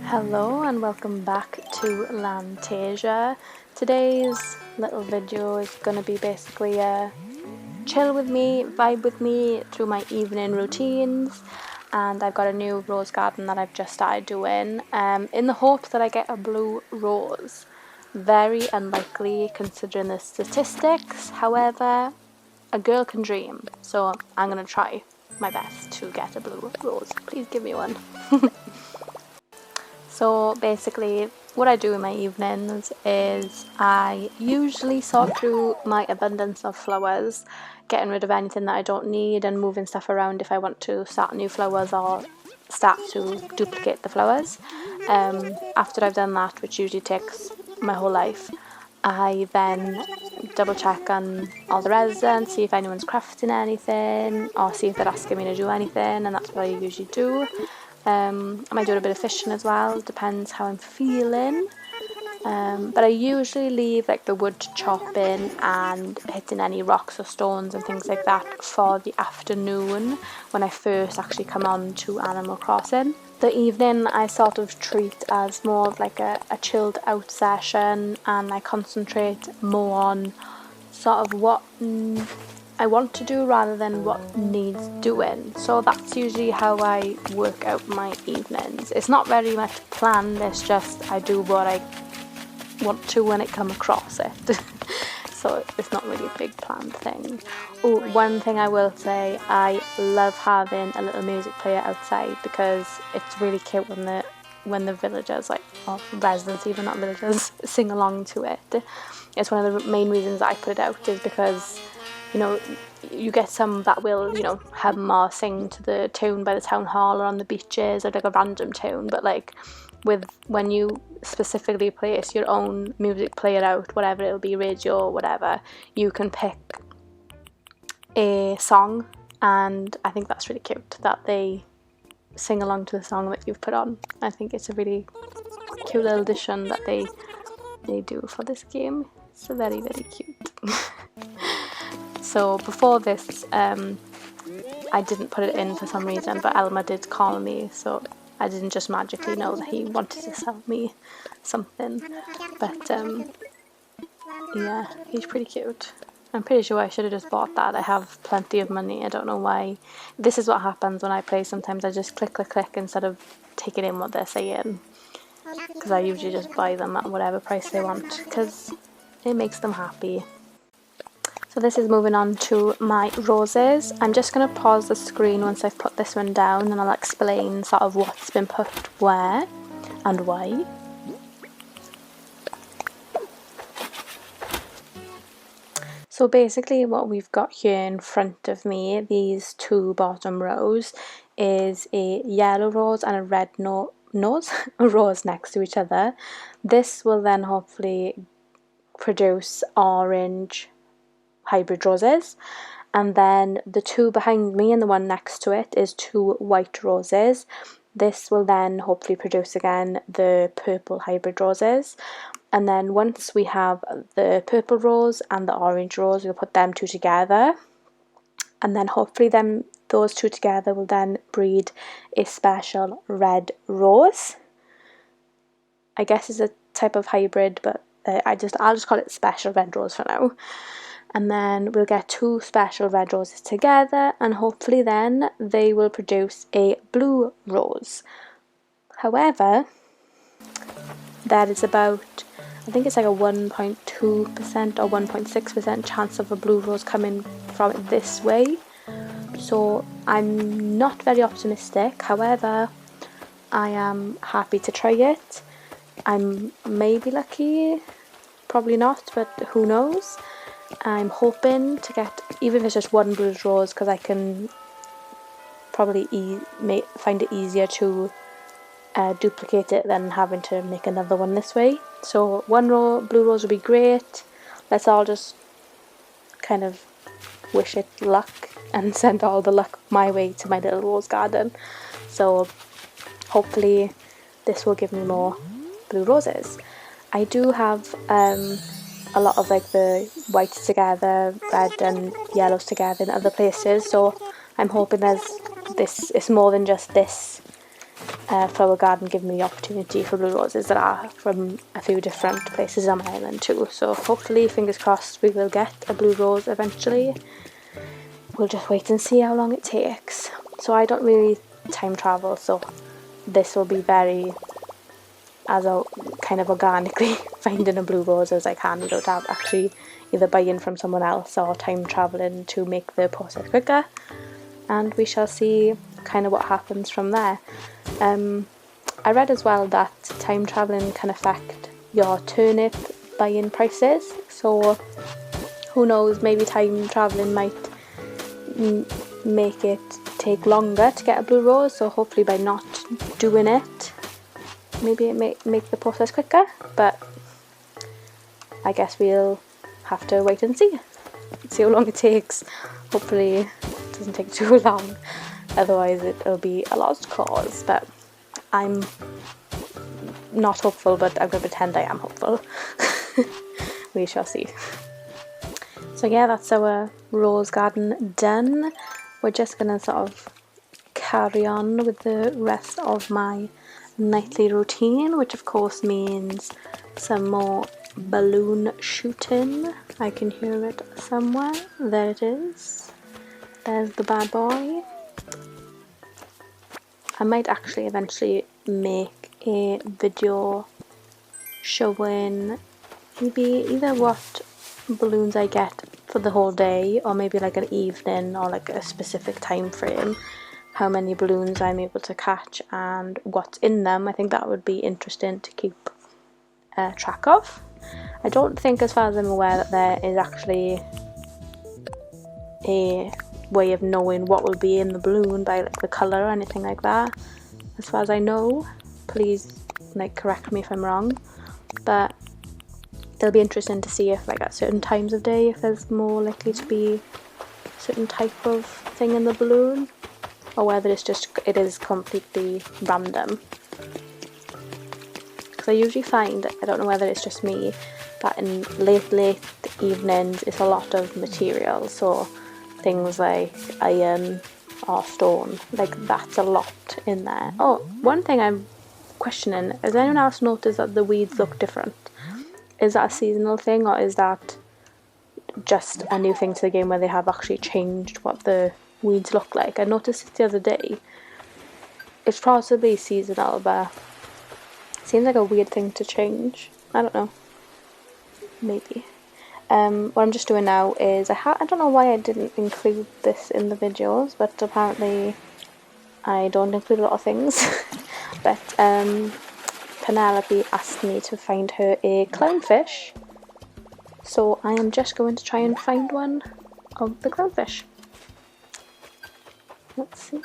Hello and welcome back to Lantasia. Today's little video is going to be basically a chill with me, vibe with me through my evening routines, and I've got a new rose garden that I've just started doing in the hope that I get a blue rose. Very unlikely considering the statistics, however, a girl can dream, so I'm going to try my best to get a blue rose. Please give me one. So basically what I do in my evenings is I usually sort through my abundance of flowers, getting rid of anything that I don't need and moving stuff around if I want to start new flowers or start to duplicate the flowers. After I've done that, which usually takes my whole life, I then double check on all the residents, see if anyone's crafting anything or see if they're asking me to do anything, and that's what I usually do. I might do a bit of fishing as well, depends how I'm feeling. But I usually leave like the wood chopping and hitting any rocks or stones and things like that for the afternoon when I first actually come on to Animal Crossing. The evening I sort of treat as more of like a chilled out session, and I concentrate more on sort of what I want to do rather than what needs doing. So that's usually how I work out my evenings. It's not very much planned, it's just I do what I want to when I come across it. So it's not really a big planned thing. Oh, one thing I will say, I love having a little music player outside because it's really cute when the villagers, like, or residents even, not villagers, sing along to it. It's one of the main reasons I put it out, is because, you know, you get some that will, you know, hum or sing to the tune by the town hall or on the beaches, or like a random tune, but like when you specifically place your own music player out, whatever it'll be, radio or whatever, you can pick a song, and I think that's really cute that they sing along to the song that you've put on. I think it's a really cute little addition that they do for this game. It's very, very cute. So before this, I didn't put it in for some reason, but Elmer did call me, so I didn't just magically know that he wanted to sell me something. But yeah, he's pretty cute. I'm pretty sure I should have just bought that. I have plenty of money. I don't know why. This is what happens when I play. Sometimes I just click instead of taking in what they're saying, because I usually just buy them at whatever price they want because it makes them happy. So this is moving on to my roses. I'm just going to pause the screen once I've put this one down, and I'll explain sort of what's been put where and why. So basically what we've got here in front of me, these two bottom rows, is a yellow rose and a red rose next to each other. This will then hopefully produce orange hybrid roses, and then the two behind me and the one next to it is two white roses. This will then hopefully produce again the purple hybrid roses, and then once we have the purple rose and the orange rose, we'll put them two together, and then hopefully those two together will then breed a special red rose. I guess it's a type of hybrid, but I'll just call it special red rose for now. And then we'll get two special red roses together, and hopefully then they will produce a blue rose. However, that is about, I think it's like a 1.2% or 1.6% chance of a blue rose coming from it this way. So I'm not very optimistic. However, I am happy to try it. I'm maybe lucky, probably not, but who knows. I'm hoping to get, even if it's just one blue rose, because I can probably find it easier to duplicate it than having to make another one this way. So one blue rose would be great. Let's all just kind of wish it luck and send all the luck my way to my little rose garden. So hopefully this will give me more blue roses. I do have a lot of like the whites together, red and yellows together in other places, so I'm hoping this is more than just this flower garden gave me the opportunity for blue roses that are from a few different places on my island too. So hopefully, fingers crossed, we will get a blue rose eventually. We'll just wait and see how long it takes. So I don't really time travel, so this will be very as a kind of organically finding a blue rose as I can, without actually either buying from someone else or time traveling to make the process quicker. And we shall see kind of what happens from there. I read as well that time traveling can affect your turnip buying prices, so who knows, maybe time traveling might make it take longer to get a blue rose, so hopefully by not doing it, maybe it may make the process quicker, but I guess we'll have to wait and see how long it takes. Hopefully it doesn't take too long, otherwise it'll be a lost cause, but I'm not hopeful, but I'm going to pretend I am hopeful. We shall see. So yeah, that's our rose garden done. We're just going to sort of carry on with the rest of my nightly routine, which of course means some more balloon shooting. I can hear it somewhere. There it is. There's the bad boy. I might actually eventually make a video showing maybe either what balloons I get for the whole day, or maybe like an evening or like a specific time frame, how many balloons I'm able to catch and what's in them. I think that would be interesting to keep track of. I don't think, as far as I'm aware, that there is actually a way of knowing what will be in the balloon by like the colour or anything like that, as far as I know. Please like correct me if I'm wrong, but it'll be interesting to see if like at certain times of day if there's more likely to be a certain type of thing in the balloon, or whether it is completely random. Because I usually find, I don't know whether it's just me, that in late evenings it's a lot of material, so things like iron or stone, like that's a lot in there. Oh, one thing I'm questioning, has anyone else noticed that the weeds look different? Is that a seasonal thing, or is that just a new thing to the game where they have actually changed what the weeds look like? I noticed it the other day. It's possibly seasonal, but it seems like a weird thing to change. I don't know. Maybe. What I'm just doing now is I don't know why I didn't include this in the videos, but apparently I don't include a lot of things. But Penelope asked me to find her a clownfish, so I am just going to try and find one of the clownfish. Let's see.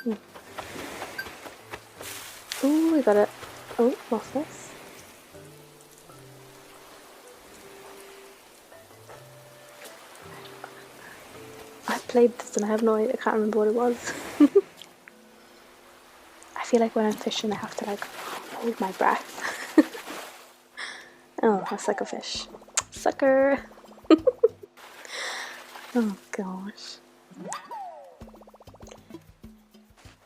Ooh, we got it. Oh, what's this? I played this and I have no idea, I can't remember what it was. I feel like when I'm fishing I have to like hold my breath. Oh, that's like a fish. Sucker! Oh gosh.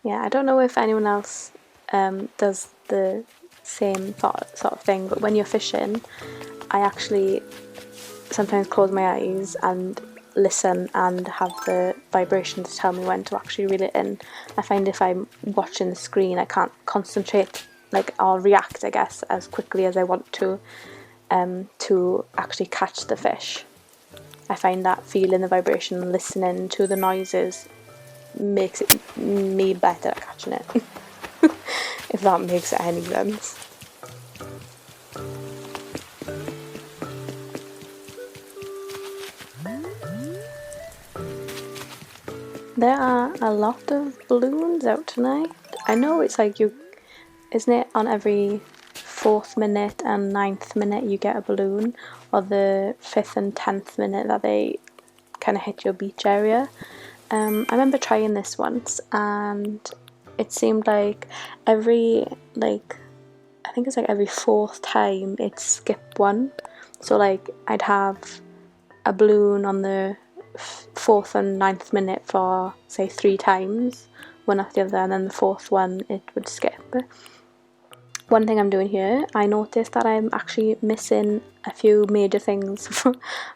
Yeah, I don't know if anyone else does the same sort of thing, but when you're fishing, I actually sometimes close my eyes and listen and have the vibrations tell me when to actually reel it in. I find if I'm watching the screen I can't concentrate, like I'll react I guess as quickly as I want to actually catch the fish. I find that feeling the vibration and listening to the noises makes me better at catching it. If that makes any sense. There are a lot of balloons out tonight. I know it's like isn't it on every 4th minute and 9th minute you get a balloon, or the 5th and 10th minute that they kind of hit your beach area. I remember trying this once and it seemed like every I think it's like every 4th time it skipped one. So like I'd have a balloon on the 4th and 9th minute for say 3 times, one after the other, and then the 4th one it would skip. one thing I'm doing here, I noticed that I'm actually missing a few major things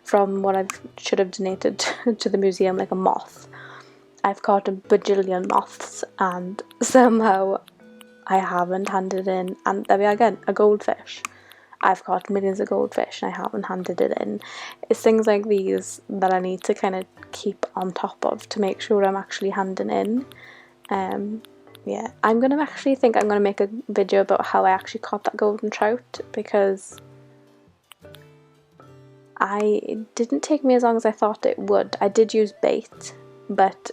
from what I should have donated to the museum, like a moth. I've caught a bajillion moths and somehow I haven't handed in, and there we are again, a goldfish. I've caught millions of goldfish and I haven't handed it in. It's things like these that I need to kind of keep on top of to make sure I'm actually handing in. Yeah, I'm gonna actually think I'm gonna make a video about how I actually caught that golden trout, because it didn't take me as long as I thought it would. I did use bait, but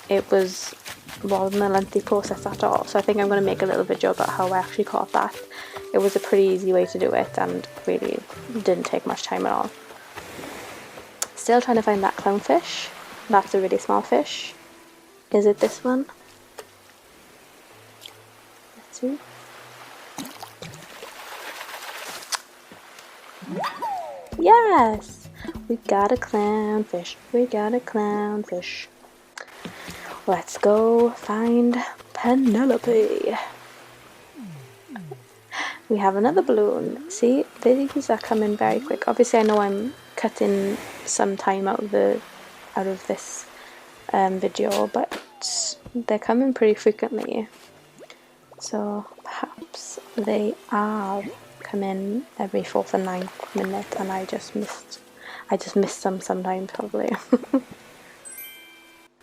it wasn't a lengthy process at all. So I think I'm gonna make a little video about how I actually caught that. It was a pretty easy way to do it and really didn't take much time at all. Still trying to find that clownfish. That's a really small fish. Is it this one? Let's see. Yes! We got a clownfish. We got a clownfish. Let's go find Penelope. We have another balloon. See, these are coming very quick. Obviously I know I'm cutting some time out of this video, but they're coming pretty frequently. So perhaps they are coming every 4th and 9th minute and I just missed them sometimes probably.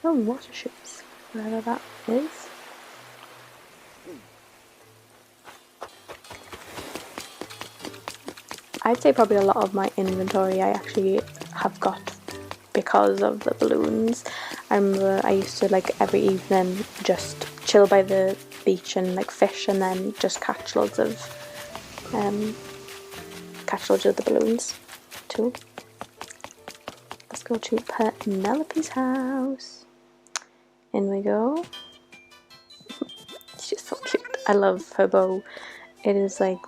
Oh, water shoots, whatever that is. I'd say probably a lot of my inventory I actually have got because of the balloons. I remember I used to, like, every evening just chill by the beach and like fish and then just catch loads of the balloons too. Let's go to Penelope's house. In we go. She's so cute. I love her bow. It is like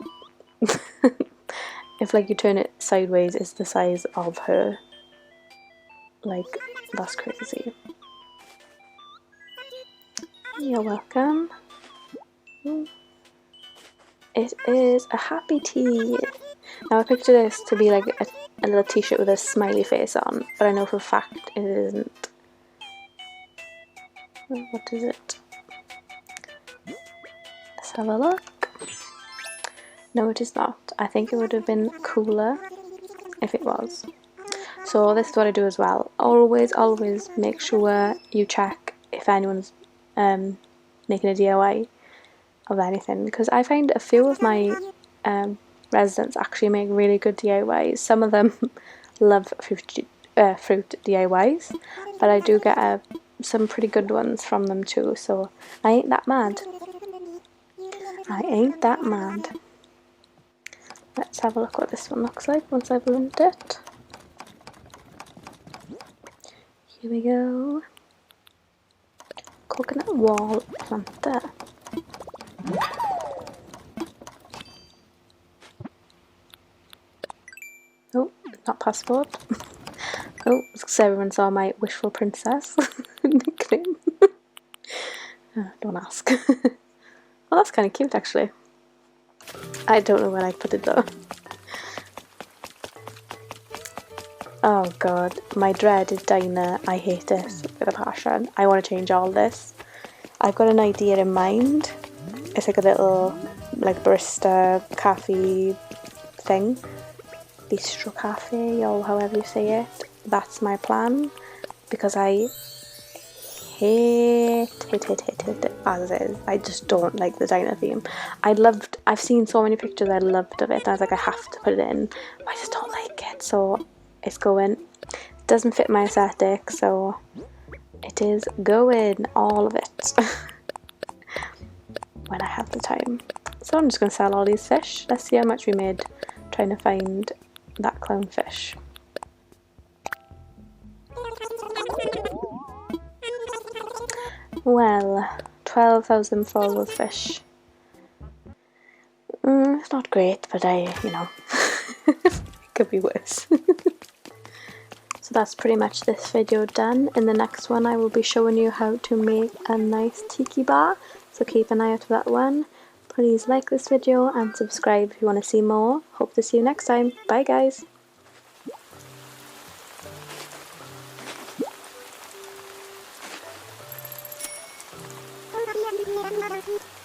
if like you turn it sideways, it's the size of her. Like, that's crazy. You're welcome. It is a happy tea. Now I picture this to be like a little t-shirt with a smiley face on, but I know for a fact it isn't. What is it? Let's have a look. No, it is not. I think it would have been cooler if it was. So this is what I do as well. Always make sure you check if anyone's making a DIY of anything, because I find a few of my residents actually make really good DIYs. Some of them love fruit DIYs, but I do get some pretty good ones from them too, so I ain't that mad. I ain't that mad. Let's have a look what this one looks like once I've learned it. Here we go. Coconut wall planter. Oh, not passport. Oh, because everyone saw my wishful princess nickname. Don't ask. Well, that's kind of cute actually. I don't know where I'd put it though. Oh god, my dread is diner. I hate it with a passion. I want to change all this. I've got an idea in mind. It's like a little like barista cafe thing. Bistro cafe, or however you say it. That's my plan, because I hate it as is. I just don't like the diner theme. I've seen so many pictures I loved of it, and I was like, I have to put it in, but I just don't like it, so it's going. It doesn't fit my aesthetic, so it is going, all of it. When I have the time. So I'm just going to sell all these fish. Let's see how much we made trying to find that clownfish. Well, 12,000 for all those fish. It's not great, but you know, it could be worse. So that's pretty much this video done. In the next one I will be showing you how to make a nice tiki bar, so keep an eye out for that one. Please like this video and subscribe if you want to see more. Hope to see you next time. Bye guys. Thank you.